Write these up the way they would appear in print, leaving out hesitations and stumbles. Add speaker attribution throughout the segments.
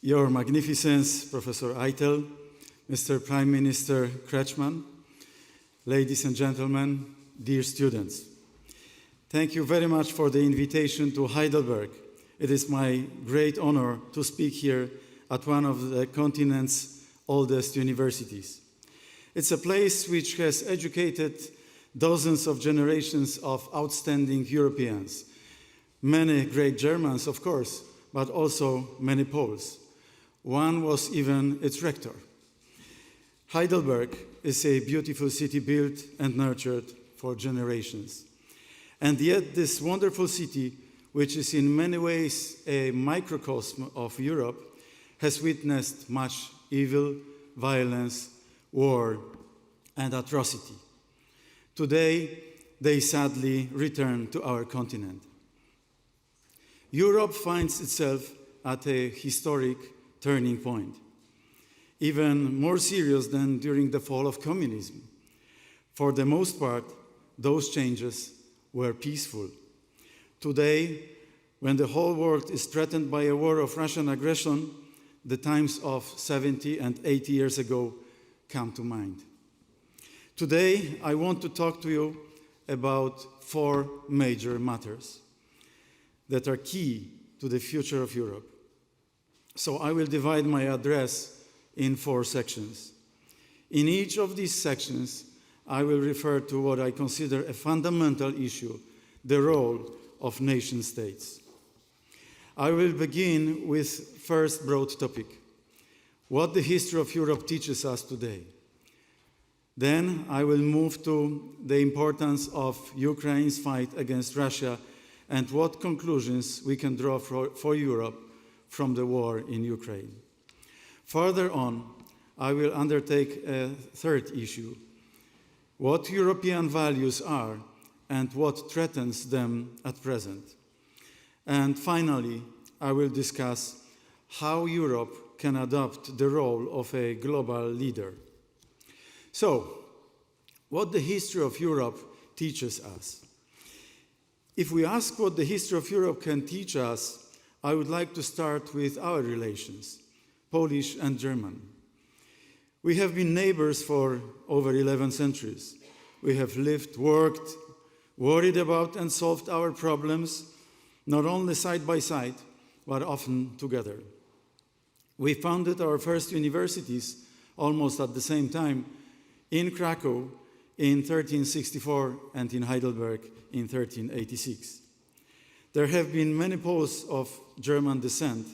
Speaker 1: Your Magnificence, Professor Eitel, Mr. Prime Minister Kretschmann, ladies and gentlemen, dear students. Thank you very much for the invitation to Heidelberg. It is my great honor to speak here at one of the continent's oldest universities. It's a place which has educated dozens of generations of outstanding Europeans, many great Germans, of course, but also many Poles. One was even its rector. Heidelberg is a beautiful city built and nurtured for generations. And yet this wonderful city, which is in many ways a microcosm of Europe, has witnessed much evil, violence, war, and atrocity. Today, they sadly return to our continent. Europe finds itself at a historic turning point, even more serious than during the fall of communism. For the most part, those changes were peaceful. Today, when the whole world is threatened by a war of Russian aggression, the times of 70 and 80 years ago come to mind. Today, I want to talk to you about 4 major matters that are key to the future of Europe. So I will divide my address in 4 sections. In each of these sections, I will refer to what I consider a fundamental issue, the role of nation-states. I will begin with first broad topic, what the history of Europe teaches us today. Then I will move to the importance of Ukraine's fight against Russia and what conclusions we can draw for Europe from the war in Ukraine. Further on, I will undertake a third issue, what European values are and what threatens them at present. And finally, I will discuss how Europe can adopt the role of a global leader. So, what the history of Europe teaches us. If we ask what the history of Europe can teach us, I would like to start with our relations, Polish and German. We have been neighbors for over 11 centuries. We have lived, worked, worried about and solved our problems, not only side by side, but often together. We founded our first universities almost at the same time in Krakow in 1364 and in Heidelberg in 1386. There have been many Poles of German descent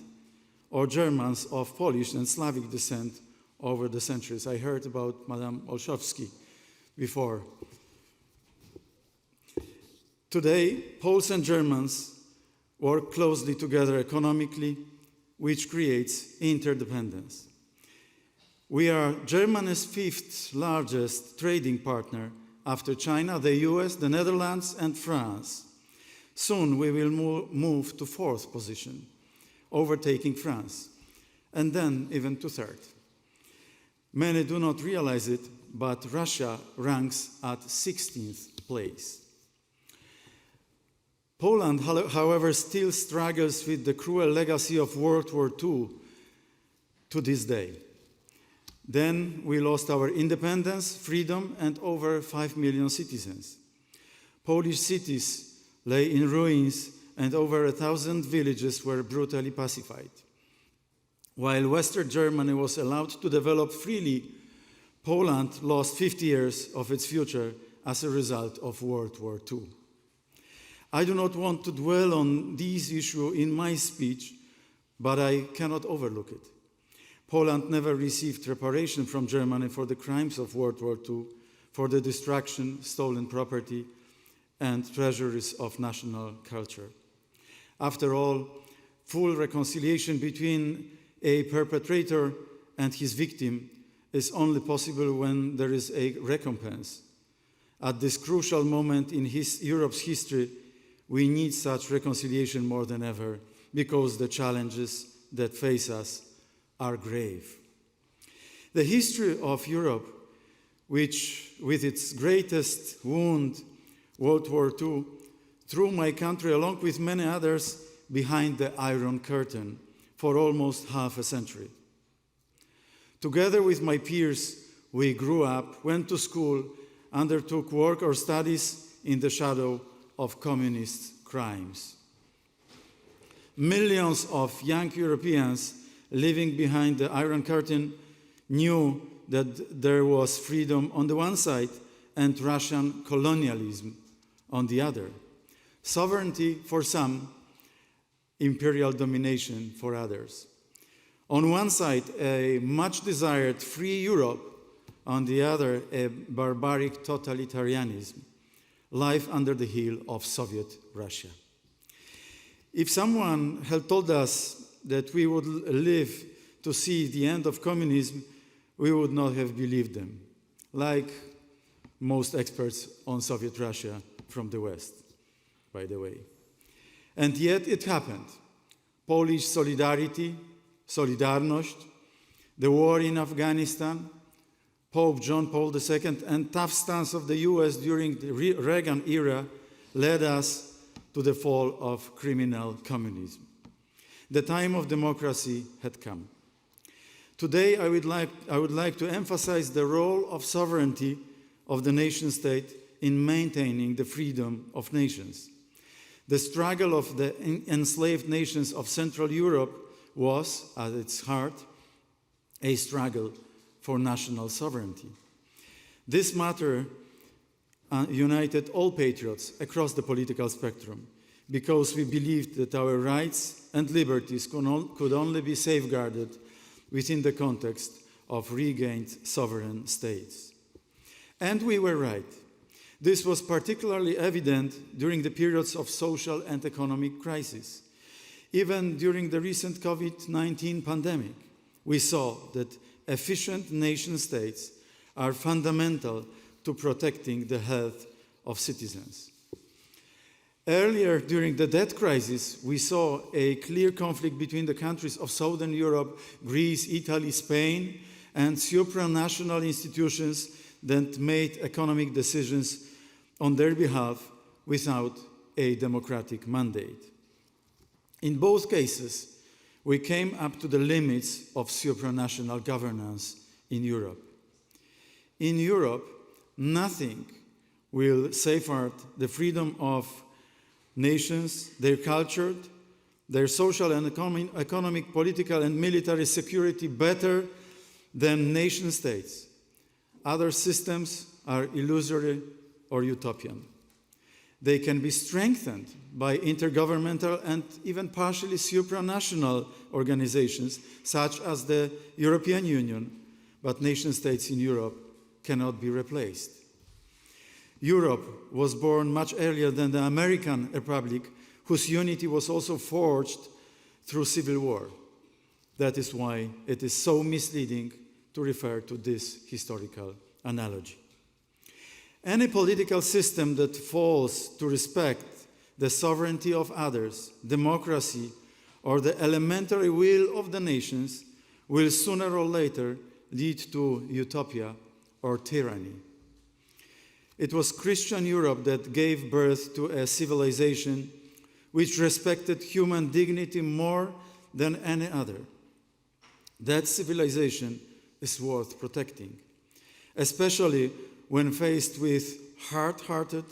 Speaker 1: or Germans of Polish and Slavic descent over the centuries. I heard about Madame Olszewski before. Today, Poles and Germans work closely together economically, which creates interdependence. We are Germany's 5th largest trading partner after China, the US, the Netherlands, and France. Soon we will move to 4th position, overtaking France, and then even to 3rd. Many do not realize it, but Russia ranks at 16th place. Poland, however, still struggles with the cruel legacy of World War II to this day. Then we lost our independence, freedom, and over 5 million citizens. Polish cities lay in ruins and over 1,000 villages were brutally pacified. While Western Germany was allowed to develop freely, Poland lost 50 years of its future as a result of World War II. I do not want to dwell on this issue in my speech, but I cannot overlook it. Poland never received reparation from Germany for the crimes of World War II, for the destruction, stolen property, and treasuries of national culture. After all, full reconciliation between a perpetrator and his victim is only possible when there is a recompense. At this crucial moment in Europe's history, we need such reconciliation more than ever because the challenges that face us are grave. The history of Europe, which with its greatest wound, World War II, threw my country along with many others behind the Iron Curtain for almost half a century. Together with my peers, we grew up, went to school, undertook work or studies in the shadow of communist crimes. Millions of young Europeans living behind the Iron Curtain knew that there was freedom on the one side and Russian colonialism on the other. Sovereignty for some, imperial domination for others. On one side, a much-desired free Europe, on the other, a barbaric totalitarianism, life under the heel of Soviet Russia. If someone had told us that we would live to see the end of communism, we would not have believed them, like most experts on Soviet Russia from the West, by the way. And yet it happened. Polish solidarity, Solidarność, the war in Afghanistan, Pope John Paul II, and tough stance of the US during the Reagan era led us to the fall of criminal communism. The time of democracy had come. Today, I would like to emphasize the role of sovereignty of the nation state in maintaining the freedom of nations. The struggle of the enslaved nations of Central Europe was, at its heart, a struggle for national sovereignty. This matter united all patriots across the political spectrum because we believed that our rights and liberties could only be safeguarded within the context of regained sovereign states. And we were right. This was particularly evident during the periods of social and economic crisis. Even during the recent COVID-19 pandemic, we saw that efficient nation states are fundamental to protecting the health of citizens. Earlier, during the debt crisis, we saw a clear conflict between the countries of Southern Europe, Greece, Italy, Spain, and supranational institutions that made economic decisions on their behalf without a democratic mandate. In both cases, we came up to the limits of supranational governance in Europe. In Europe, nothing will safeguard the freedom of nations, their culture, their social and economic, political, and military security better than nation states. Other systems are illusory or utopian. They can be strengthened by intergovernmental and even partially supranational organizations, such as the European Union, but nation states in Europe cannot be replaced. Europe was born much earlier than the American Republic, whose unity was also forged through civil war. That is why it is so misleading to refer to this historical analogy. Any political system that fails to respect the sovereignty of others, democracy, or the elementary will of the nations will sooner or later lead to utopia or tyranny. It was Christian Europe that gave birth to a civilization which respected human dignity more than any other. That civilization is worth protecting, especially when faced with hard-hearted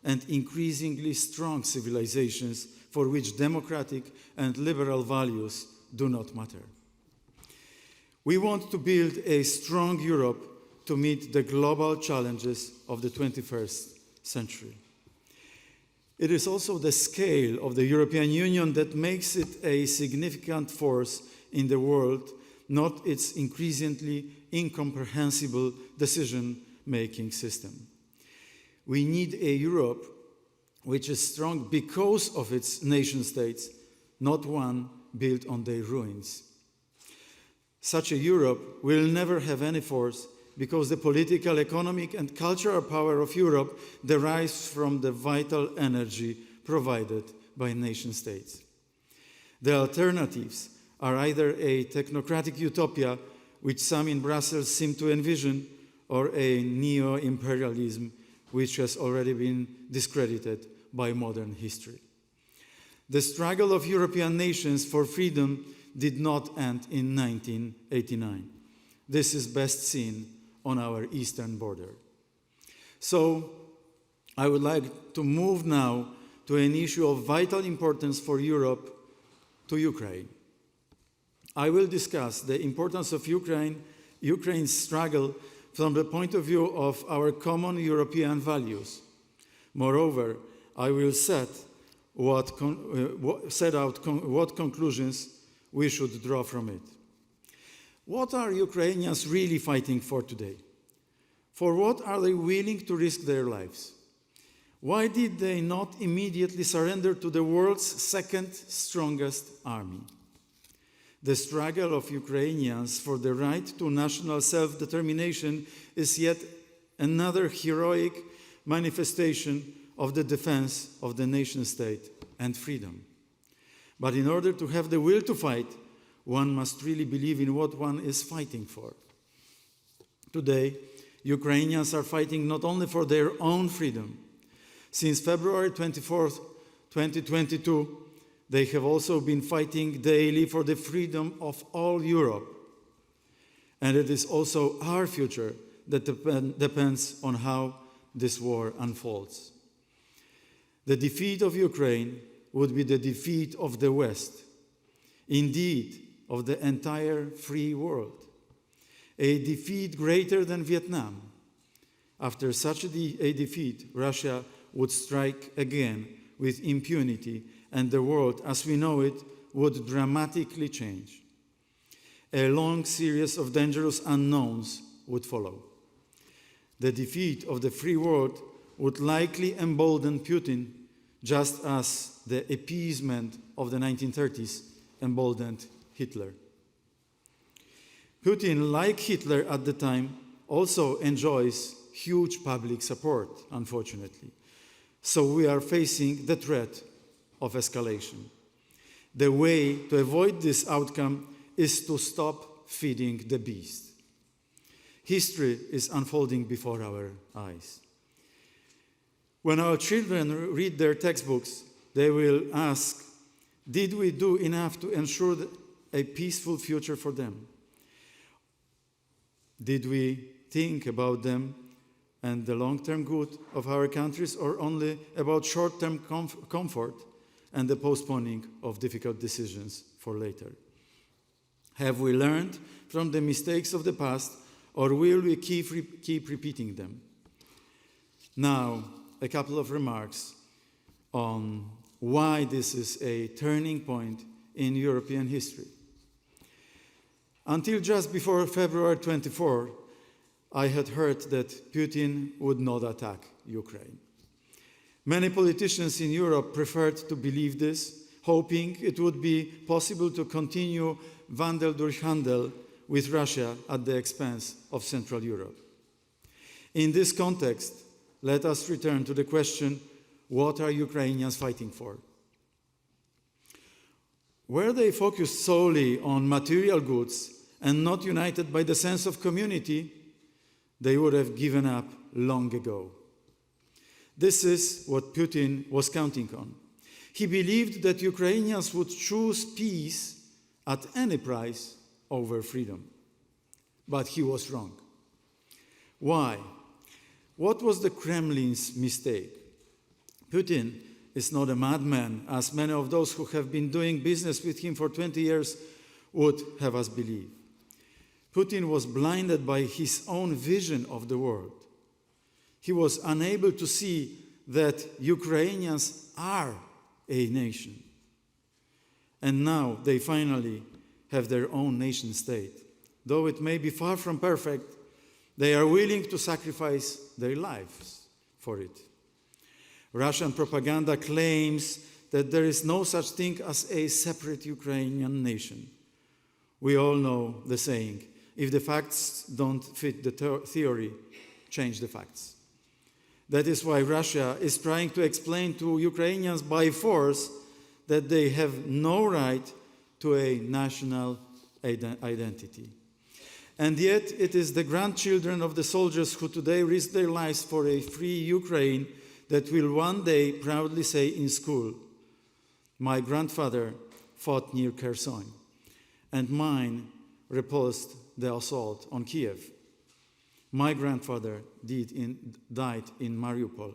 Speaker 1: and increasingly strong civilizations for which democratic and liberal values do not matter. We want to build a strong Europe to meet the global challenges of the 21st century. It is also the scale of the European Union that makes it a significant force in the world, not its increasingly incomprehensible decision-making system. We need a Europe which is strong because of its nation states, not one built on their ruins. Such a Europe will never have any force because the political, economic, and cultural power of Europe derives from the vital energy provided by nation states. The alternatives are either a technocratic utopia, which some in Brussels seem to envision, or a neo-imperialism, which has already been discredited by modern history. The struggle of European nations for freedom did not end in 1989. This is best seen on our eastern border. So, I would like to move now to an issue of vital importance for Europe, to Ukraine. I will discuss the importance of Ukraine's struggle from the point of view of our common European values. Moreover, I will set out what conclusions we should draw from it. What are Ukrainians really fighting for today? For what are they willing to risk their lives? Why did they not immediately surrender to the world's second strongest army? The struggle of Ukrainians for the right to national self-determination is yet another heroic manifestation of the defense of the nation-state and freedom. But in order to have the will to fight, one must really believe in what one is fighting for. Today, Ukrainians are fighting not only for their own freedom. Since February 24th, 2022, they have also been fighting daily for the freedom of all Europe. And it is also our future that depends on how this war unfolds. The defeat of Ukraine would be the defeat of the West, indeed, of the entire free world. A defeat greater than Vietnam. After such a defeat, Russia would strike again with impunity, and the world as we know it would dramatically change. A long series of dangerous unknowns would follow. The defeat of the free world would likely embolden Putin, just as the appeasement of the 1930s emboldened Hitler. Putin, like Hitler at the time, also enjoys huge public support, unfortunately. So we are facing the threat of escalation. The way to avoid this outcome is to stop feeding the beast. History is unfolding before our eyes. When our children read their textbooks, they will ask, did we do enough to ensure a peaceful future for them? Did we think about them and the long-term good of our countries, or only about short-term comfort and the postponing of difficult decisions for later? Have we learned from the mistakes of the past, or will we keep repeating them? Now, a couple of remarks on why this is a turning point in European history. Until just before February 24, I had heard that Putin would not attack Ukraine. Many politicians in Europe preferred to believe this, hoping it would be possible to continue Wandel durch Handel with Russia at the expense of Central Europe. In this context, let us return to the question, what are Ukrainians fighting for? Were they focused solely on material goods and not united by the sense of community, they would have given up long ago. This is what Putin was counting on. He believed that Ukrainians would choose peace at any price over freedom. But he was wrong. Why? What was the Kremlin's mistake? Putin is not a madman, as many of those who have been doing business with him for 20 years would have us believe. Putin was blinded by his own vision of the world. He was unable to see that Ukrainians are a nation. And now they finally have their own nation state. Though it may be far from perfect, they are willing to sacrifice their lives for it. Russian propaganda claims that there is no such thing as a separate Ukrainian nation. We all know the saying, if the facts don't fit the theory, change the facts. That is why Russia is trying to explain to Ukrainians by force that they have no right to a national identity. And yet it is the grandchildren of the soldiers who today risk their lives for a free Ukraine that will one day proudly say in school, "My grandfather fought near Kherson." and mine repulsed the assault on Kiev. My grandfather died in Mariupol.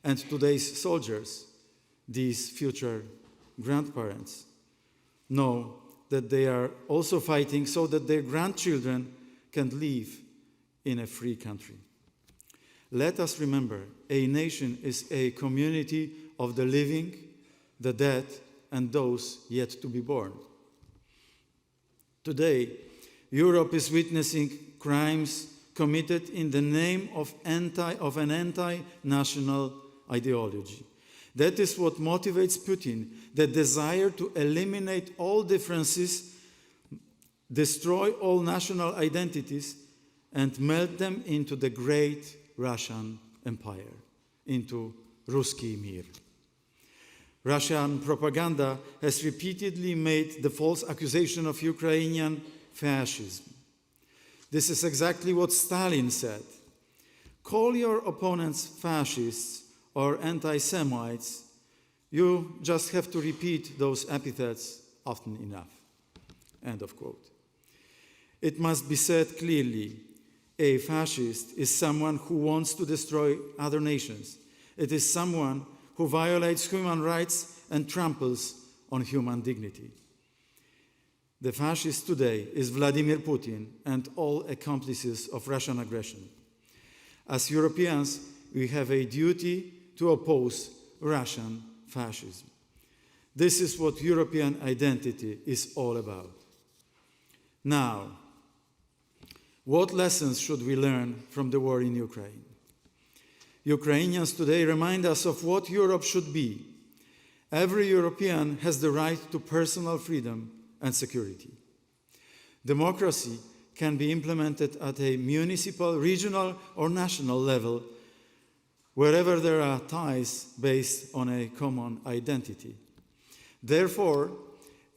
Speaker 1: And today's soldiers, these future grandparents, know that they are also fighting so that their grandchildren can live in a free country. Let us remember, a nation is a community of the living, the dead, and those yet to be born. Today, Europe is witnessing crimes committed in the name of an anti-national ideology. That is what motivates Putin, the desire to eliminate all differences, destroy all national identities, and melt them into the great Russian Empire, into Ruski Mir. Russian propaganda has repeatedly made the false accusation of Ukrainian fascism. This is exactly what Stalin said. Call your opponents fascists or anti-Semites. You just have to repeat those epithets often enough. End of quote. It must be said clearly, a fascist is someone who wants to destroy other nations. It is someone who violates human rights and tramples on human dignity. The fascist today is Vladimir Putin and all accomplices of Russian aggression. As Europeans, we have a duty to oppose Russian fascism. This is what European identity is all about. Now, what lessons should we learn from the war in Ukraine? Ukrainians today remind us of what Europe should be. Every European has the right to personal freedom and security. Democracy can be implemented at a municipal, regional, or national level, wherever there are ties based on a common identity. Therefore,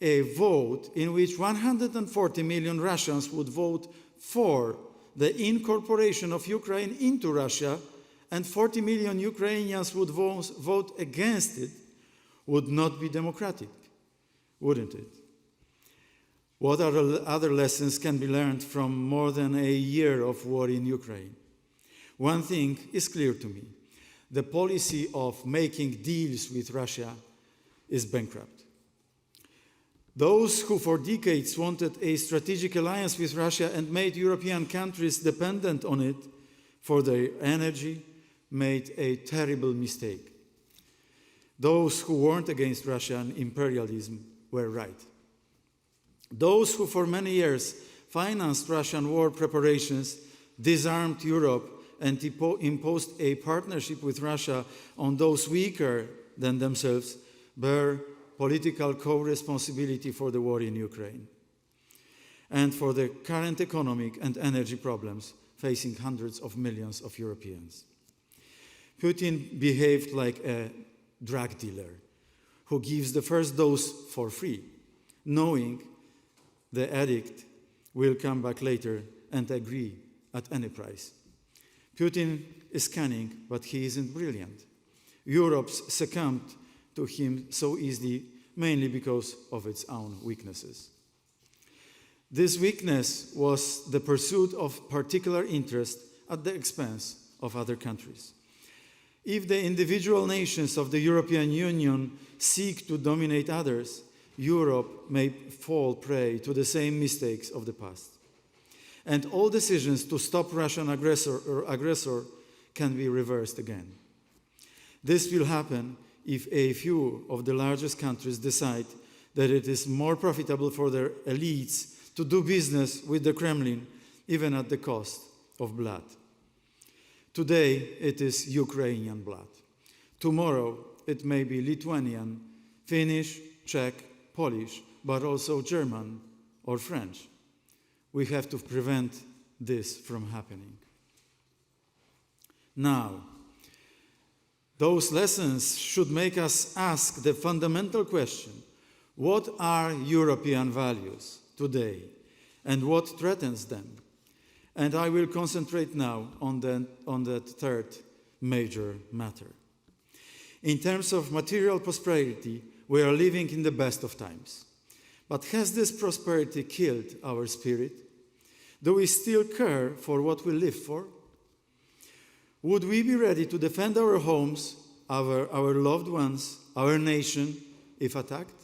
Speaker 1: a vote in which 140 million Russians would vote for the incorporation of Ukraine into Russia and 40 million Ukrainians would vote against it would not be democratic, wouldn't it? What other lessons can be learned from more than a year of war in Ukraine? One thing is clear to me. The policy of making deals with Russia is bankrupt. Those who for decades wanted a strategic alliance with Russia and made European countries dependent on it for their energy made a terrible mistake. Those who warned against Russian imperialism were right. Those who for many years financed Russian war preparations, disarmed Europe, and imposed a partnership with Russia on those weaker than themselves bear political co-responsibility for the war in Ukraine and for the current economic and energy problems facing hundreds of millions of Europeans. Putin behaved like a drug dealer who gives the first dose for free, knowing the addict will come back later and agree at any price. Putin is cunning, but he isn't brilliant. Europe succumbed to him so easily, mainly because of its own weaknesses. This weakness was the pursuit of particular interest at the expense of other countries. If the individual nations of the European Union seek to dominate others, Europe may fall prey to the same mistakes of the past. And all decisions to stop Russian aggressor can be reversed again. This will happen if a few of the largest countries decide that it is more profitable for their elites to do business with the Kremlin, even at the cost of blood. Today, it is Ukrainian blood. Tomorrow, it may be Lithuanian, Finnish, Czech, Polish, but also German or French. We have to prevent this from happening. Now, those lessons should make us ask the fundamental question: what are European values today and what threatens them? And I will concentrate now on that third major matter. In terms of material prosperity, we are living in the best of times. But has this prosperity killed our spirit? Do we still care for what we live for? Would we be ready to defend our homes, our loved ones, our nation, if attacked?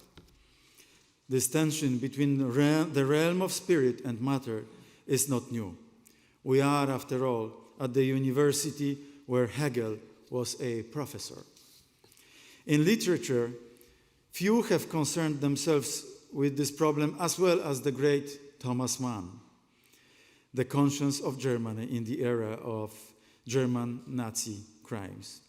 Speaker 1: This tension between the realm of spirit and matter is not new. We are, after all, at the university where Hegel was a professor. In literature, few have concerned themselves with this problem as well as the great Thomas Mann, the conscience of Germany in the era of German Nazi crimes.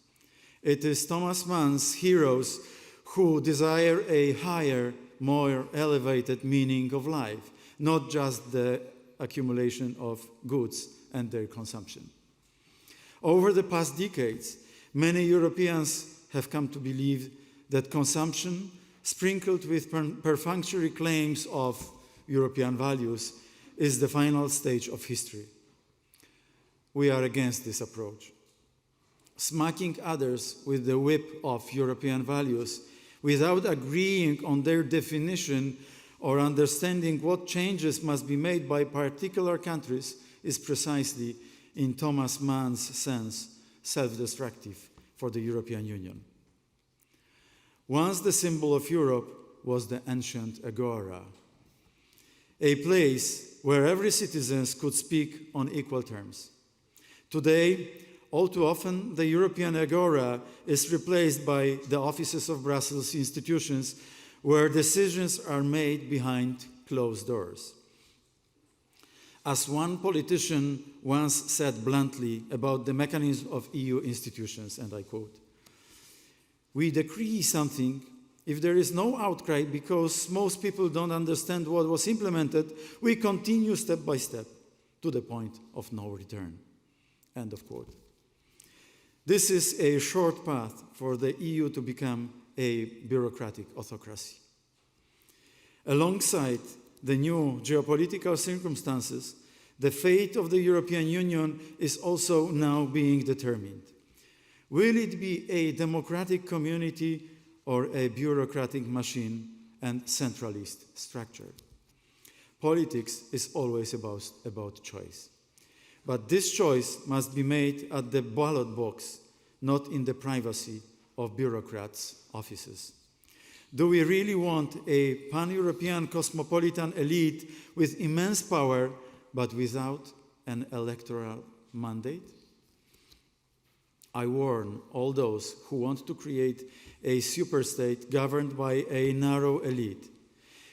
Speaker 1: It is Thomas Mann's heroes who desire a higher, more elevated meaning of life, not just the accumulation of goods and their consumption. Over the past decades, many Europeans have come to believe that consumption, sprinkled with perfunctory claims of European values, is the final stage of history. We are against this approach. Smacking others with the whip of European values without agreeing on their definition or understanding what changes must be made by particular countries is precisely, in Thomas Mann's sense, self-destructive for the European Union. Once the symbol of Europe was the ancient agora, a place where every citizen could speak on equal terms. Today, all too often, the European agora is replaced by the offices of Brussels institutions where decisions are made behind closed doors. As one politician once said bluntly about the mechanism of EU institutions, and I quote, "We decree something if there is no outcry because most people don't understand what was implemented, we continue step by step to the point of no return." End of quote. This is a short path for the EU to become a bureaucratic autocracy. Alongside the new geopolitical circumstances, the fate of the European Union is also now being determined. Will it be a democratic community or a bureaucratic machine and centralist structure? Politics is always about choice. But this choice must be made at the ballot box, not in the privacy of bureaucrats' offices. Do we really want a pan-European cosmopolitan elite with immense power but without an electoral mandate? I warn all those who want to create a superstate governed by a narrow elite.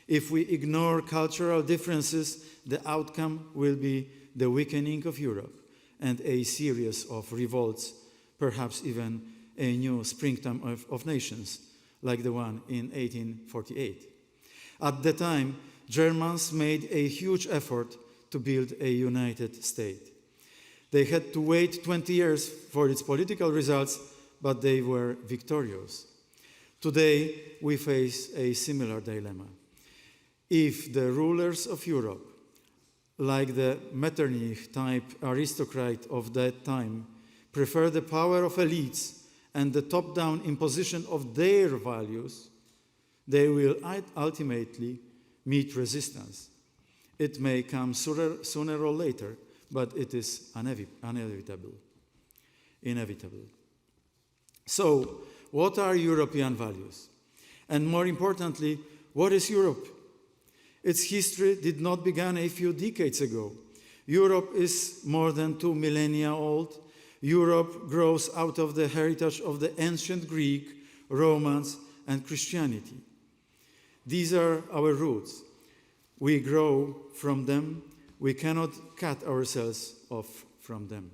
Speaker 1: If we ignore cultural differences, the outcome will be the weakening of Europe and a series of revolts, perhaps even a new springtime of nations, like the one in 1848. At the time, Germans made a huge effort to build a united state. They had to wait 20 years for its political results, but they were victorious. Today, we face a similar dilemma. If the rulers of Europe, like the Metternich-type aristocrat of that time, prefer the power of elites and the top-down imposition of their values, they will ultimately meet resistance. It may come sooner or later, but it is inevitable. So, what are European values? And more importantly, what is Europe? Its history did not begin a few decades ago. Europe is more than 2 millennia old. Europe grows out of the heritage of the ancient Greek, Romans, and Christianity. These are our roots. We grow from them. We cannot cut ourselves off from them.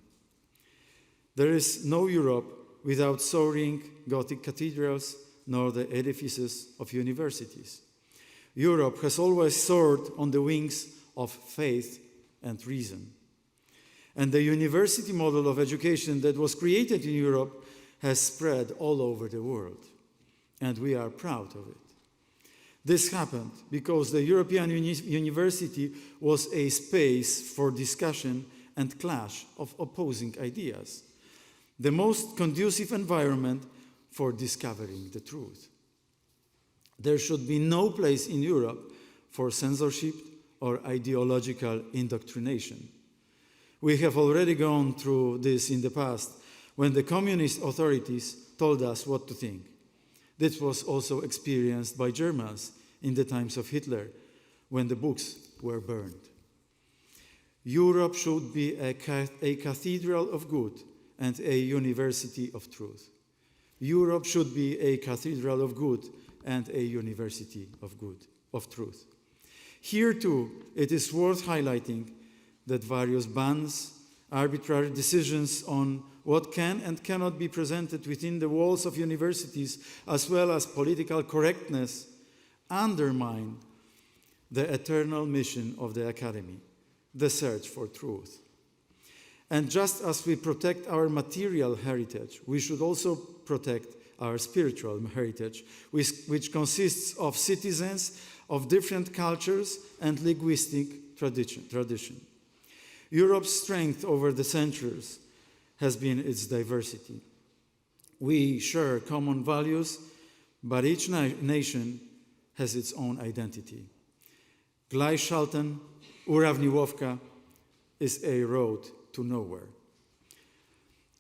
Speaker 1: There is no Europe without soaring Gothic cathedrals nor the edifices of universities. Europe has always soared on the wings of faith and reason. And the university model of education that was created in Europe has spread all over the world. And we are proud of it. This happened because the European University was a space for discussion and clash of opposing ideas, the most conducive environment for discovering the truth. There should be no place in Europe for censorship or ideological indoctrination. We have already gone through this in the past when the communist authorities told us what to think. This was also experienced by Germans in the times of Hitler, when the books were burned. Europe should be a cathedral of good and a university of truth. Europe should be a cathedral of good and a university of truth. Here too, it is worth highlighting that various bans, arbitrary decisions on what can and cannot be presented within the walls of universities, as well as political correctness, undermine the eternal mission of the academy, the search for truth. And just as we protect our material heritage, we should also protect our spiritual heritage, which consists of citizens of different cultures and linguistic tradition. Europe's strength over the centuries has been its diversity. We share common values, but each nation has its own identity. Gleichschalten, Uravnilovka is a road to nowhere.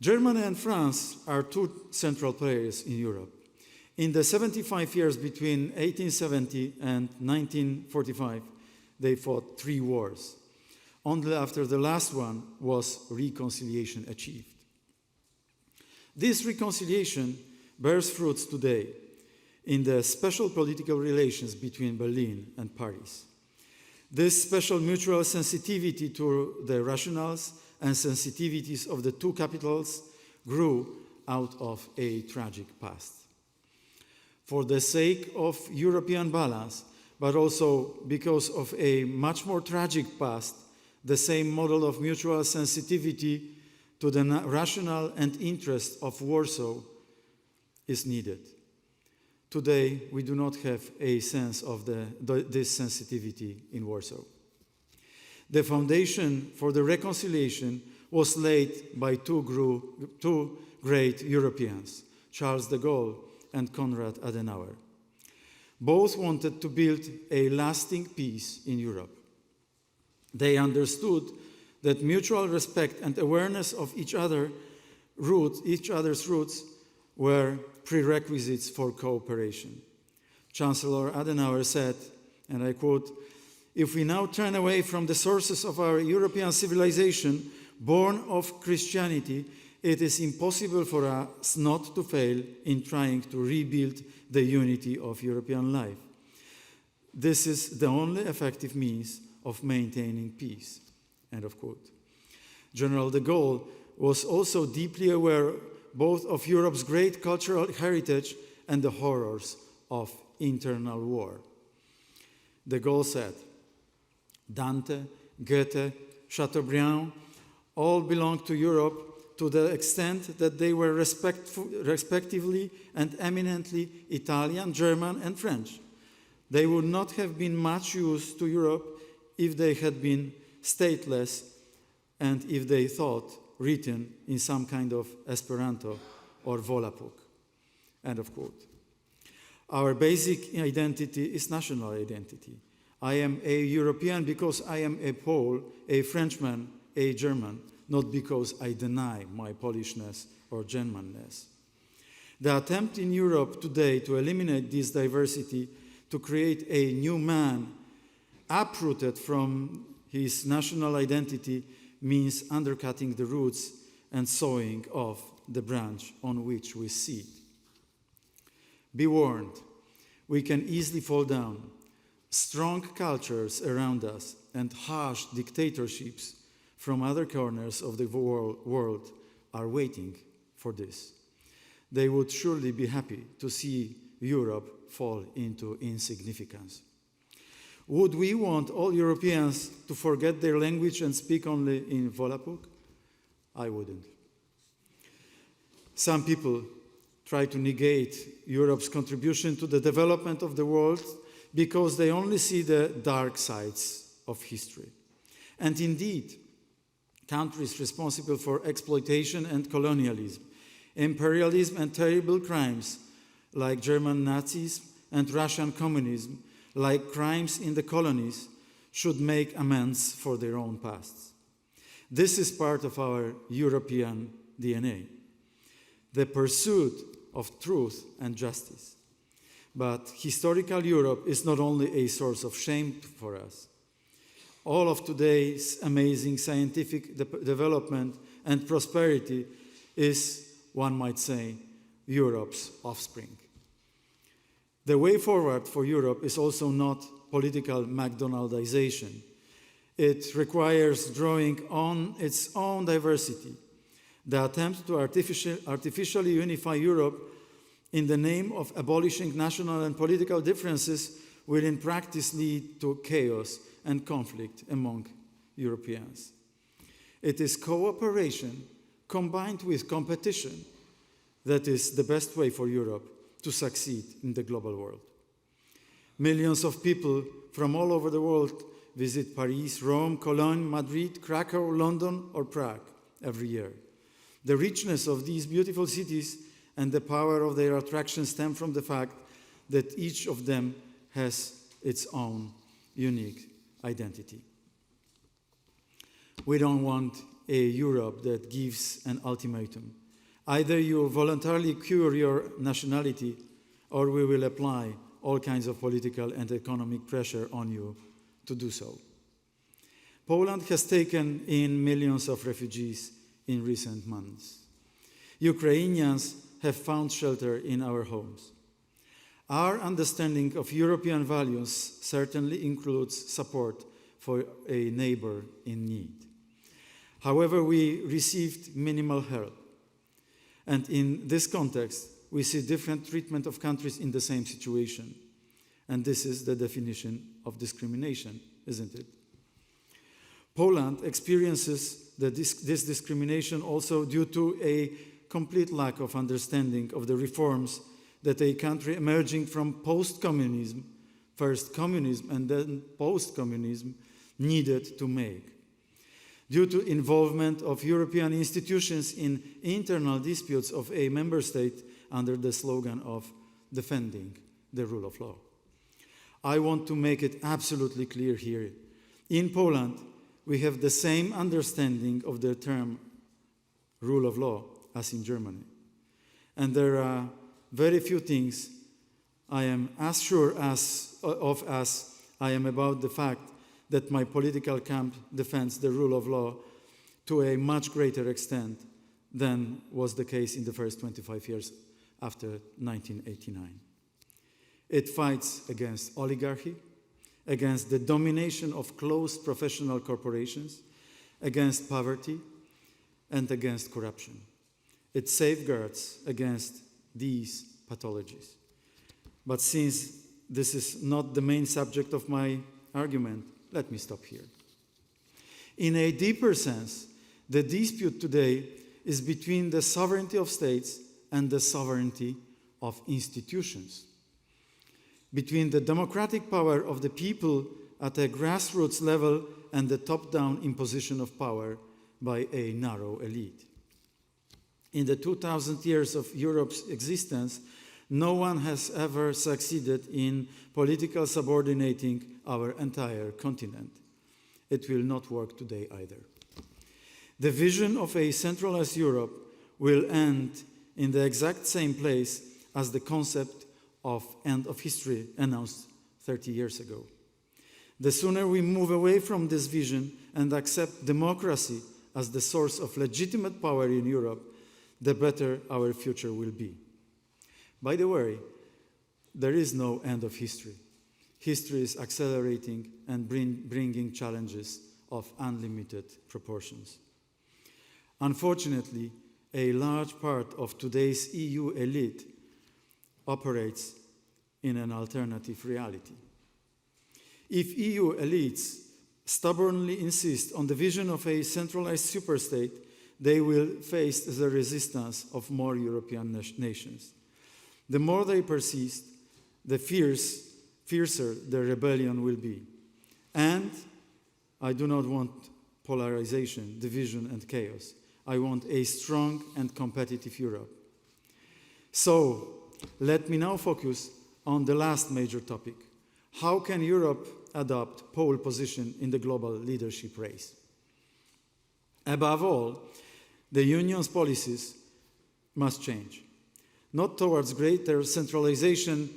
Speaker 1: Germany and France are two central players in Europe. In the 75 years between 1870 and 1945, they fought 3 wars. Only after the last one was reconciliation achieved. This reconciliation bears fruits today in the special political relations between Berlin and Paris. This special mutual sensitivity to the rationales and sensitivities of the two capitals grew out of a tragic past. For the sake of European balance, but also because of a much more tragic past, the same model of mutual sensitivity to the rationale and interest of Warsaw is needed. Today, we do not have a sense of this sensitivity in Warsaw. The foundation for the reconciliation was laid by two great Europeans, Charles de Gaulle and Konrad Adenauer. Both wanted to build a lasting peace in Europe. They understood that mutual respect and awareness of each other's roots were prerequisites for cooperation. Chancellor Adenauer said, and I quote, "If we now turn away from the sources of our European civilization, born of Christianity, it is impossible for us not to fail in trying to rebuild the unity of European life. This is the only effective means of maintaining peace." End of quote. General de Gaulle was also deeply aware both of Europe's great cultural heritage and the horrors of internal war. De Gaulle said, "Dante, Goethe, Chateaubriand all belonged to Europe to the extent that they were respectively and eminently Italian, German, and French. They would not have been much use to Europe if they had been stateless and if they thought written in some kind of Esperanto or Volapük." End of quote. Our basic identity is national identity. I am a European because I am a Pole, a Frenchman, a German, not because I deny my Polishness or Germanness. The attempt in Europe today to eliminate this diversity, to create a new man uprooted from his national identity, means undercutting the roots and sawing off the branch on which we sit. Be warned, we can easily fall down. Strong cultures around us and harsh dictatorships from other corners of the world are waiting for this. They would surely be happy to see Europe fall into insignificance. Would we want all Europeans to forget their language and speak only in Volapük? I wouldn't. Some people try to negate Europe's contribution to the development of the world because they only see the dark sides of history. And indeed, countries responsible for exploitation and colonialism, imperialism and terrible crimes like German Nazism and Russian communism, like crimes in the colonies, should make amends for their own pasts. This is part of our European DNA, the pursuit of truth and justice. But historical Europe is not only a source of shame for us. All of today's amazing scientific development and prosperity is, one might say, Europe's offspring. The way forward for Europe is also not political McDonaldization. It requires drawing on its own diversity. The attempt to artificially unify Europe in the name of abolishing national and political differences will in practice lead to chaos and conflict among Europeans. It is cooperation combined with competition that is the best way for Europe to succeed in the global world. Millions of people from all over the world visit Paris, Rome, Cologne, Madrid, Krakow, London, or Prague every year. The richness of these beautiful cities and the power of their attraction stem from the fact that each of them has its own unique identity. We don't want a Europe that gives an ultimatum. Either you voluntarily cure your nationality, or we will apply all kinds of political and economic pressure on you to do so. Poland has taken in millions of refugees in recent months. Ukrainians have found shelter in our homes. Our understanding of European values certainly includes support for a neighbor in need. However, we received minimal help. And in this context, we see different treatment of countries in the same situation. And this is the definition of discrimination, isn't it? Poland experiences this discrimination also due to a complete lack of understanding of the reforms that a country emerging from post-communism, first communism and then post-communism, needed to make. Due to involvement of European institutions in internal disputes of a member state under the slogan of defending the rule of law. I want to make it absolutely clear here. In Poland, we have the same understanding of the term rule of law as in Germany. And there are very few things I am as sure as I am about the fact that my political camp defends the rule of law to a much greater extent than was the case in the first 25 years after 1989. It fights against oligarchy, against the domination of closed professional corporations, against poverty, and against corruption. It safeguards against these pathologies. But since this is not the main subject of my argument, let me stop here. In a deeper sense, the dispute today is between the sovereignty of states and the sovereignty of institutions, between the democratic power of the people at a grassroots level and the top-down imposition of power by a narrow elite. In the 2000 years of Europe's existence, no one has ever succeeded in political subordinating our entire continent. It will not work today either. The vision of a centralized Europe will end in the exact same place as the concept of end of history announced 30 years ago. The sooner we move away from this vision and accept democracy as the source of legitimate power in Europe, the better our future will be. By the way, there is no end of history. History is accelerating and bringing challenges of unlimited proportions. Unfortunately, a large part of today's EU elite operates in an alternative reality. If EU elites stubbornly insist on the vision of a centralized superstate, they will face the resistance of more European nations. The more they persist, the fiercer the rebellion will be. And I do not want polarization, division, and chaos. I want a strong and competitive Europe. So, let me now focus on the last major topic. How can Europe adopt pole position in the global leadership race? Above all, the Union's policies must change, not towards greater centralization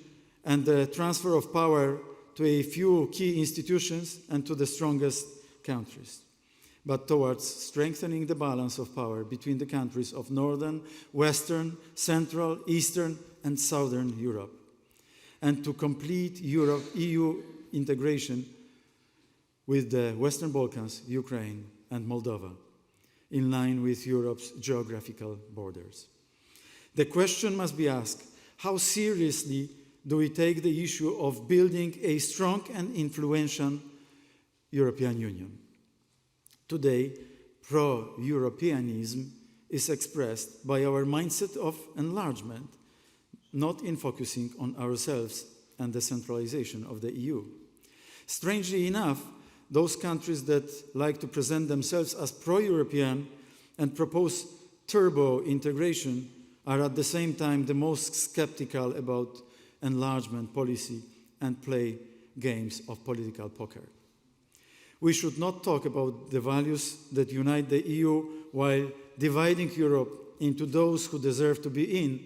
Speaker 1: and the transfer of power to a few key institutions and to the strongest countries, but towards strengthening the balance of power between the countries of Northern, Western, Central, Eastern, and Southern Europe, and to complete EU integration with the Western Balkans, Ukraine, and Moldova, in line with Europe's geographical borders. The question must be asked, how seriously do we take the issue of building a strong and influential European Union? Today, pro-Europeanism is expressed by our mindset of enlargement, not in focusing on ourselves and the centralization of the EU. Strangely enough, those countries that like to present themselves as pro-European and propose turbo integration are at the same time the most skeptical about enlargement policy and play games of political poker. We should not talk about the values that unite the EU while dividing Europe into those who deserve to be in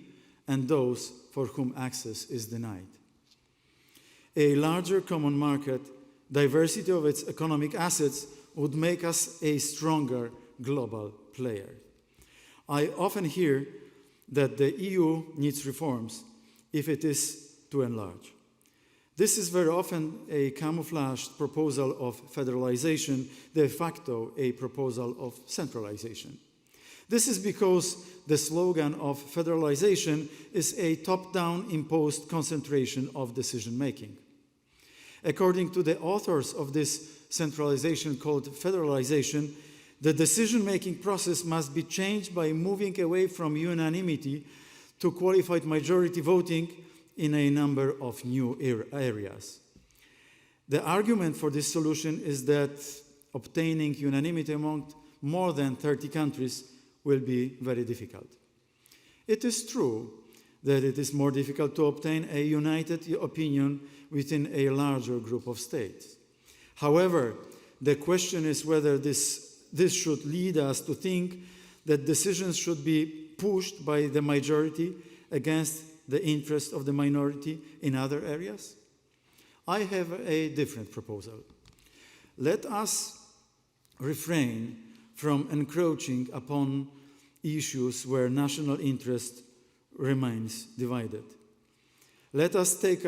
Speaker 1: and those for whom access is denied. A larger common market, diversity of its economic assets would make us a stronger global player. I often hear that the EU needs reforms if it is to enlarge. This is very often a camouflaged proposal of federalization, de facto a proposal of centralization. This is because the slogan of federalization is a top-down imposed concentration of decision-making. According to the authors of this centralization called federalization, the decision-making process must be changed by moving away from unanimity to qualified majority voting in a number of new areas. The argument for this solution is that obtaining unanimity among more than 30 countries will be very difficult. It is true that it is more difficult to obtain a united opinion within a larger group of states. However, the question is whether this should lead us to think that decisions should be pushed by the majority against the interest of the minority in other areas. I have a different proposal. Let us refrain from encroaching upon issues where national interest remains divided. Let us take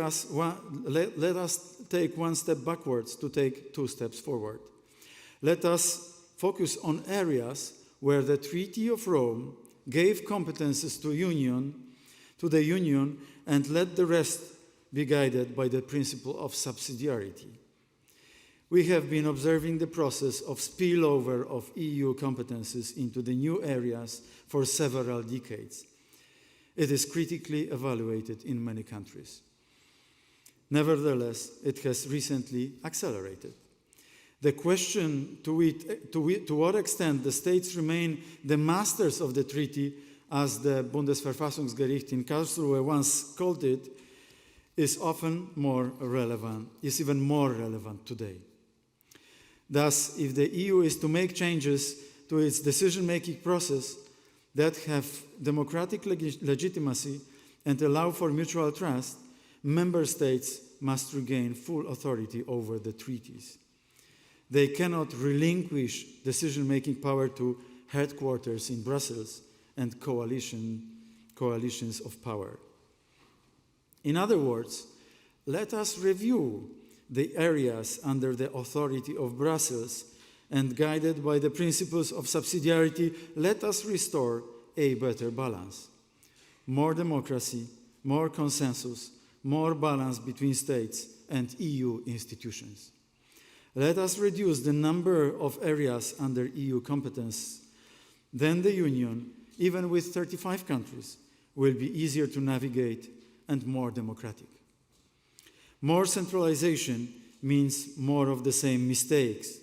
Speaker 1: one step backwards to take 2 steps forward. Let us focus on areas where the Treaty of Rome gave competences to the Union, and let the rest be guided by the principle of subsidiarity. We have been observing the process of spillover of EU competences into the new areas for several decades. It is critically evaluated in many countries. Nevertheless, it has recently accelerated. The question to what extent the states remain the masters of the treaty, as the Bundesverfassungsgericht in Karlsruhe once called it, is even more relevant today. Thus, if the EU is to make changes to its decision-making process that have democratic legitimacy and allow for mutual trust, member states must regain full authority over the treaties. They cannot relinquish decision-making power to headquarters in Brussels and coalitions of power. In other words, let us review the areas under the authority of Brussels, and guided by the principles of subsidiarity, let us restore a better balance. More democracy, more consensus, more balance between states and EU institutions. Let us reduce the number of areas under EU competence. Then the Union, even with 35 countries, will be easier to navigate and more democratic. More centralization means more of the same mistakes.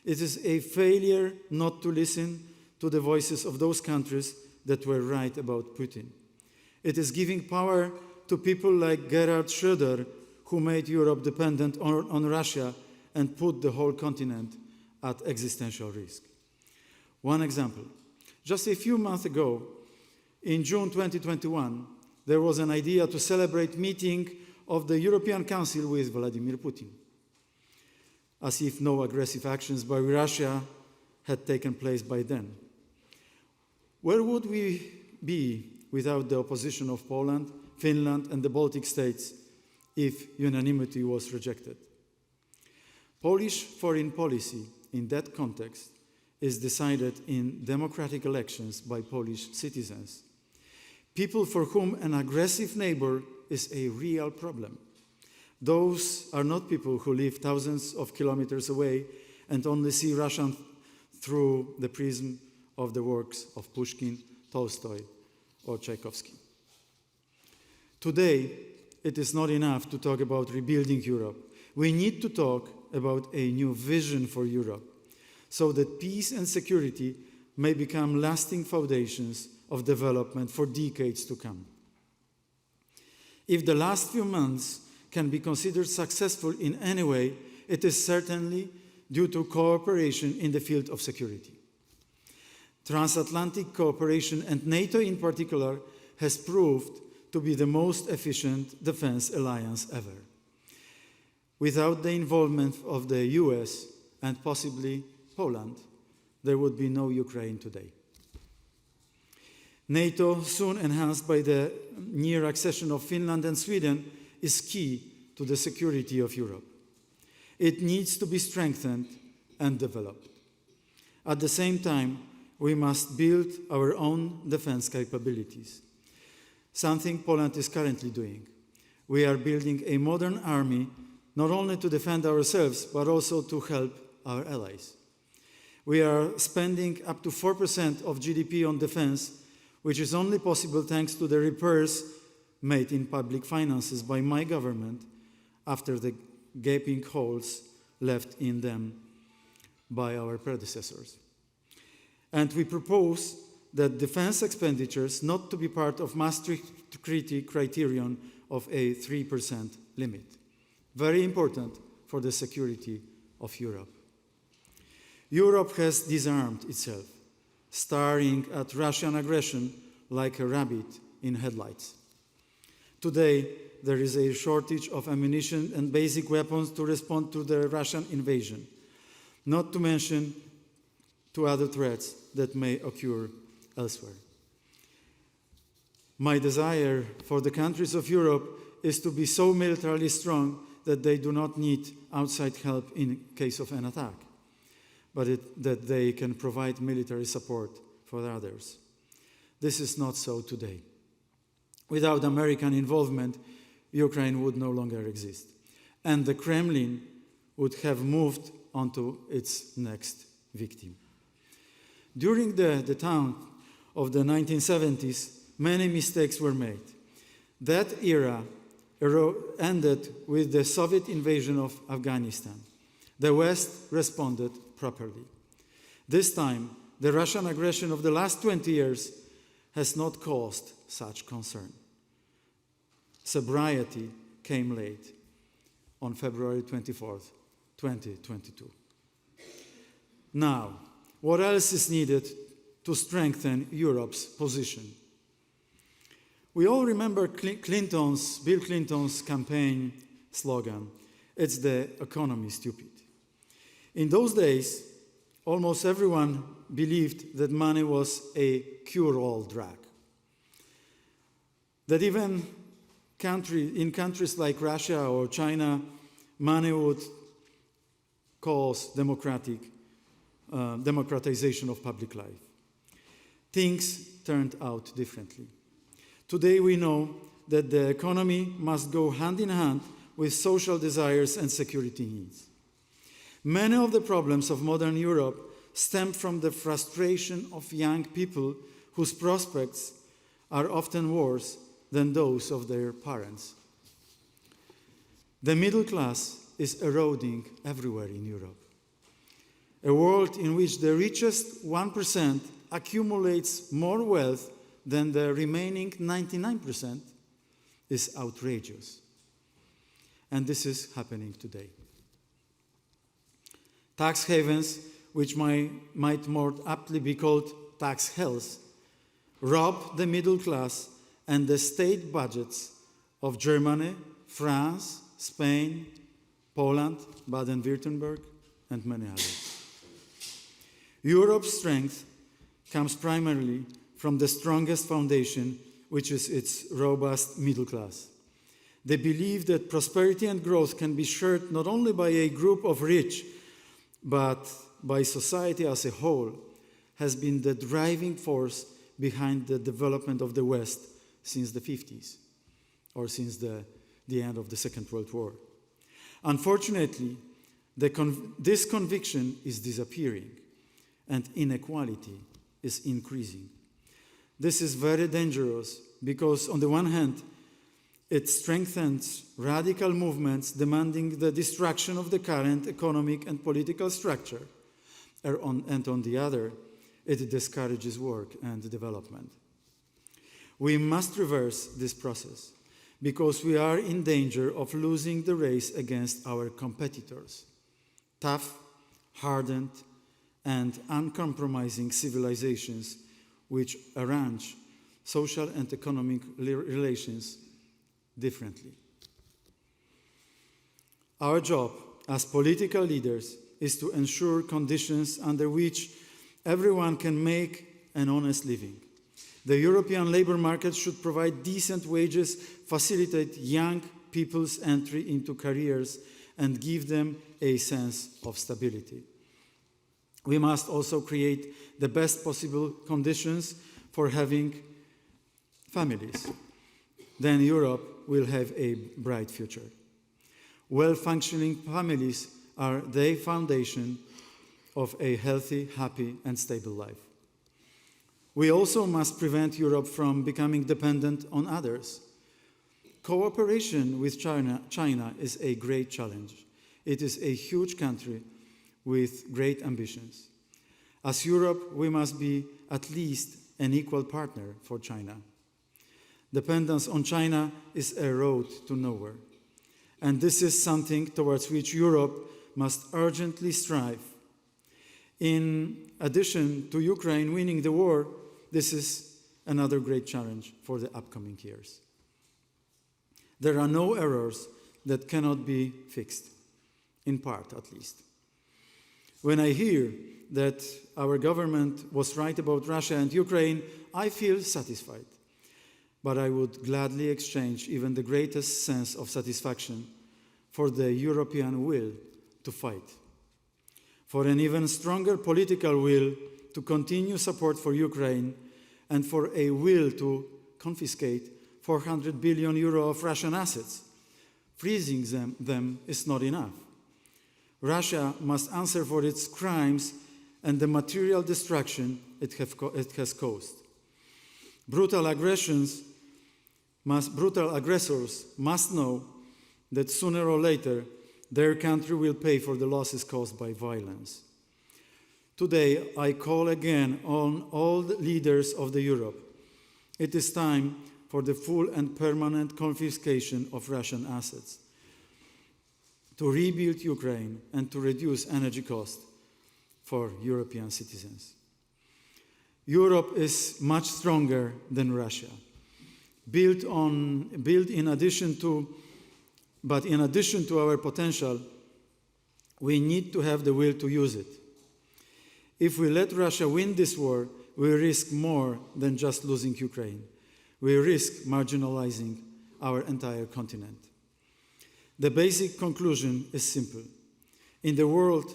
Speaker 1: It is a failure not to listen to the voices of those countries that were right about Putin. It is giving power to people like Gerhard Schröder, who made Europe dependent on Russia and put the whole continent at existential risk. One example. Just a few months ago, in June 2021, there was an idea to celebrate meeting of the European Council with Vladimir Putin, as if no aggressive actions by Russia had taken place by then. Where would we be without the opposition of Poland, Finland, and the Baltic states if unanimity was rejected? Polish foreign policy in that context is decided in democratic elections by Polish citizens, people for whom an aggressive neighbor is a real problem. Those are not people who live thousands of kilometers away and only see Russia through the prism of the works of Pushkin, Tolstoy, or Tchaikovsky. Today, it is not enough to talk about rebuilding Europe. We need to talk about a new vision for Europe, so that peace and security may become lasting foundations of development for decades to come. If the last few months can be considered successful in any way, it is certainly due to cooperation in the field of security. Transatlantic cooperation, and NATO in particular, has proved to be the most efficient defense alliance ever. Without the involvement of the US and possibly Poland, there would be no Ukraine today. NATO, soon enhanced by the near accession of Finland and Sweden, is key to the security of Europe. It needs to be strengthened and developed. At the same time, we must build our own defense capabilities, something Poland is currently doing. We are building a modern army, not only to defend ourselves, but also to help our allies. We are spending up to 4% of GDP on defense, which is only possible thanks to the repairs made in public finances by my government after the gaping holes left in them by our predecessors. And we propose that defense expenditures not to be part of Maastricht Treaty criterion of a 3% limit. Very important for the security of Europe. Europe has disarmed itself, staring at Russian aggression like a rabbit in headlights. Today, there is a shortage of ammunition and basic weapons to respond to the Russian invasion, not to mention to other threats that may occur elsewhere. My desire for the countries of Europe is to be so militarily strong that they do not need outside help in case of an attack, but that they can provide military support for others. This is not so today. Without American involvement, Ukraine would no longer exist, and the Kremlin would have moved on to its next victim. During the time of the 1970s, many mistakes were made. That era ended with the Soviet invasion of Afghanistan. The West responded properly. This time, the Russian aggression of the last 20 years has not caused such concern. Sobriety came late on February 24th, 2022. Now, what else is needed to strengthen Europe's position? We all remember Bill Clinton's campaign slogan, "It's the economy, stupid." In those days, almost everyone believed that money was a cure-all drug. That even in countries like Russia or China, money would cause democratization of public life. Things turned out differently. Today we know that the economy must go hand in hand with social desires and security needs. Many of the problems of modern Europe stem from the frustration of young people whose prospects are often worse than those of their parents. The middle class is eroding everywhere in Europe. A world in which the richest 1% accumulates more wealth than the remaining 99% is outrageous. and this is happening today. Tax havens, which might more aptly be called tax hells, rob the middle class and the state budgets of Germany, France, Spain, Poland, Baden-Württemberg, and many others. Europe's strength comes primarily from the strongest foundation, which is its robust middle class. They believe that prosperity and growth can be shared not only by a group of rich, but by society as a whole, has been the driving force behind the development of the West since the 50s, or since the end of the Second World War. Unfortunately, this conviction is disappearing, and inequality is increasing. This is very dangerous because, on the one hand, it strengthens radical movements demanding the destruction of the current economic and political structure, and on the other, it discourages work and development. We must reverse this process because we are in danger of losing the race against our competitors, tough, hardened, and uncompromising civilizations which arrange social and economic relations differently. Our job as political leaders is to ensure conditions under which everyone can make an honest living. The European labor market should provide decent wages, facilitate young people's entry into careers, and give them a sense of stability. We must also create the best possible conditions for having families. Then Europe will have a bright future. Well-functioning families are the foundation of a healthy, happy, and stable life. We also must prevent Europe from becoming dependent on others. Cooperation with China is a great challenge. It is a huge country with great ambitions. As Europe, we must be at least an equal partner for China. Dependence on China is a road to nowhere. And this is something towards which Europe must urgently strive. In addition to Ukraine winning the war, this is another great challenge for the upcoming years. There are no errors that cannot be fixed, in part at least. When I hear that our government was right about Russia and Ukraine, I feel satisfied. But I would gladly exchange even the greatest sense of satisfaction for the European will to fight, for an even stronger political will to continue support for Ukraine, and for a will to confiscate 400 billion euro of Russian assets. Freezing them is not enough. Russia must answer for its crimes and the material destruction it has caused. Brutal aggressors must know that sooner or later their country will pay for the losses caused by violence. Today, I call again on all the leaders of Europe. It is time for the full and permanent confiscation of Russian assets, to rebuild Ukraine and to reduce energy costs for European citizens. Europe is much stronger than Russia. In addition to our potential, we need to have the will to use it. If we let Russia win this war, we risk more than just losing Ukraine. We risk marginalizing our entire continent. The basic conclusion is simple. In the world,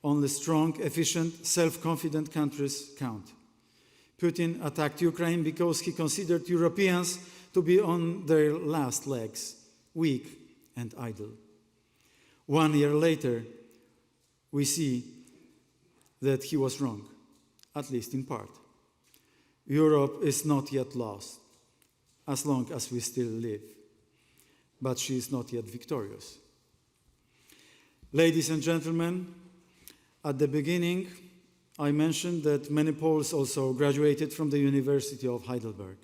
Speaker 1: only strong, efficient, self-confident countries count. Putin attacked Ukraine because he considered Europeans to be on their last legs, weak and idle. 1 year later, we see that he was wrong, at least in part. Europe is not yet lost, as long as we still live, but she is not yet victorious. Ladies and gentlemen, at the beginning, I mentioned that many Poles also graduated from the University of Heidelberg,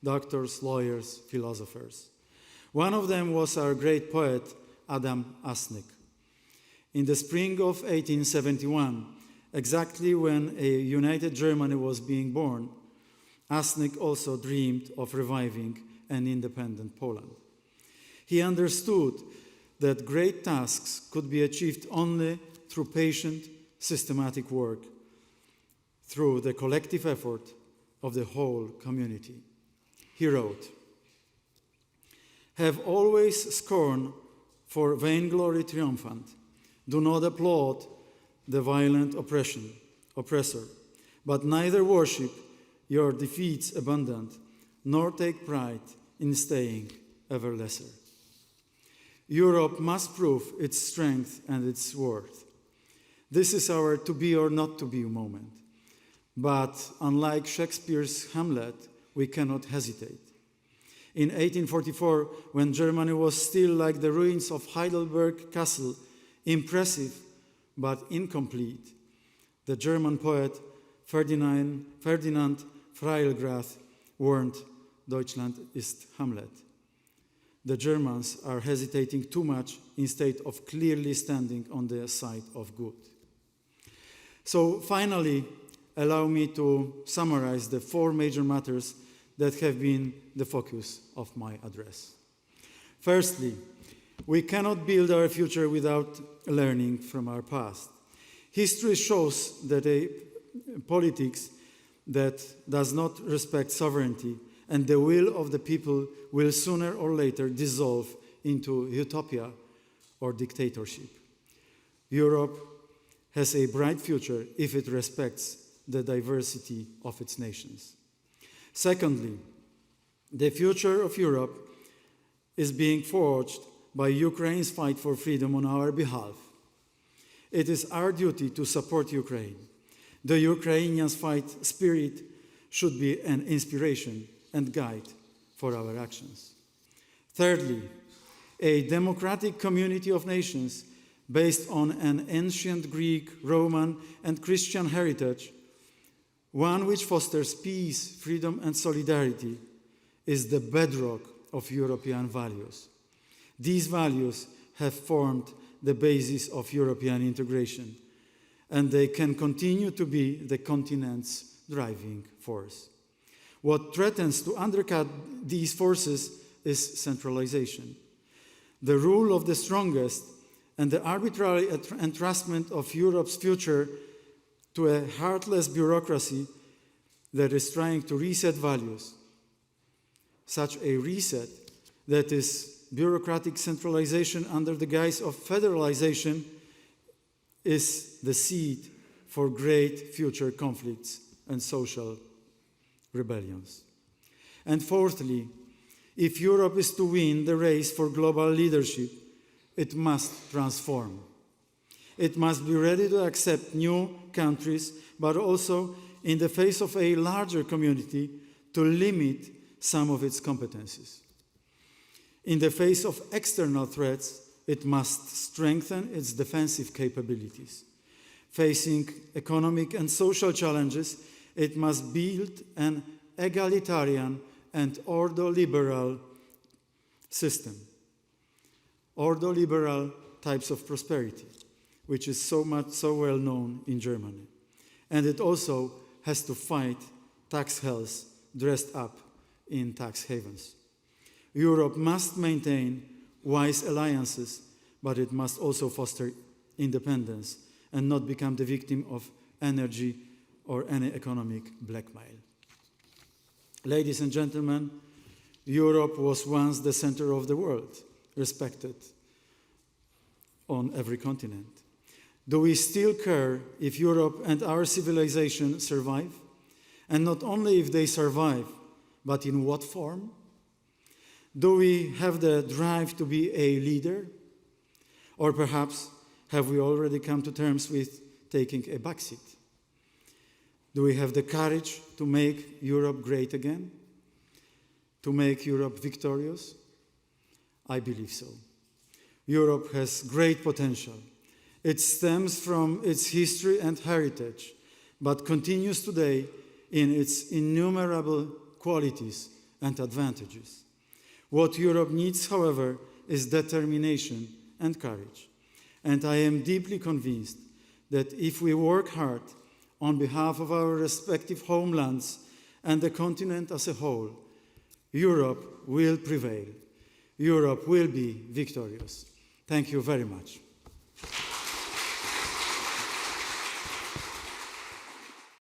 Speaker 1: doctors, lawyers, philosophers. One of them was our great poet, Adam Asnik. In the spring of 1871, exactly when a united Germany was being born, Asnik also dreamed of reviving an independent Poland. He understood that great tasks could be achieved only through patient, systematic work, through the collective effort of the whole community. He wrote, "Have always scorn for vainglory triumphant. Do not applaud the violent oppressor, but neither worship your defeats abundant, nor take pride in staying ever lesser. Europe must prove its strength and its worth. This is our to be or not to be moment. But unlike Shakespeare's Hamlet, we cannot hesitate. In 1844, when Germany was still like the ruins of Heidelberg Castle, impressive but incomplete, the German poet Ferdinand Freiligrath warned, Deutschland ist Hamlet. The Germans are hesitating too much instead of clearly standing on the side of good." So finally, allow me to summarize the 4 major matters that have been the focus of my address. Firstly, we cannot build our future without learning from our past. History shows that a politics that does not respect sovereignty and the will of the people will sooner or later dissolve into utopia or dictatorship. Europe has a bright future if it respects the diversity of its nations. Secondly, the future of Europe is being forged by Ukraine's fight for freedom on our behalf. It is our duty to support Ukraine. The Ukrainians' fight spirit should be an inspiration and guide for our actions. Thirdly, a democratic community of nations based on an ancient Greek, Roman, and Christian heritage, one which fosters peace, freedom, and solidarity, is the bedrock of European values. These values have formed the basis of European integration, and they can continue to be the continent's driving force. What threatens to undercut these forces is centralization. The rule of the strongest and the arbitrary entrustment of Europe's future to a heartless bureaucracy that is trying to reset values. Such a reset that is bureaucratic centralization under the guise of federalization is the seed for great future conflicts and social rebellions. And fourthly, if Europe is to win the race for global leadership, it must transform. It must be ready to accept new countries, but also, in the face of a larger community, to limit some of its competencies. In the face of external threats, it must strengthen its defensive capabilities. Facing economic and social challenges, it must build an egalitarian and ordoliberal system. Ordoliberal types of prosperity, which is so well known in Germany. And it also has to fight tax hells dressed up in tax havens. Europe must maintain wise alliances, but it must also foster independence and not become the victim of energy or any economic blackmail. Ladies and gentlemen, Europe was once the center of the world, respected on every continent. Do we still care if Europe and our civilization survive? And not only if they survive, but in what form? Do we have the drive to be a leader? Or perhaps have we already come to terms with taking a backseat? Do we have the courage to make Europe great again? To make Europe victorious? I believe so. Europe has great potential. It stems from its history and heritage, but continues today in its innumerable qualities and advantages. What Europe needs, however, is determination and courage. And I am deeply convinced that if we work hard on behalf of our respective homelands and the continent as a whole, Europe will prevail. Europe will be victorious. Thank you very much.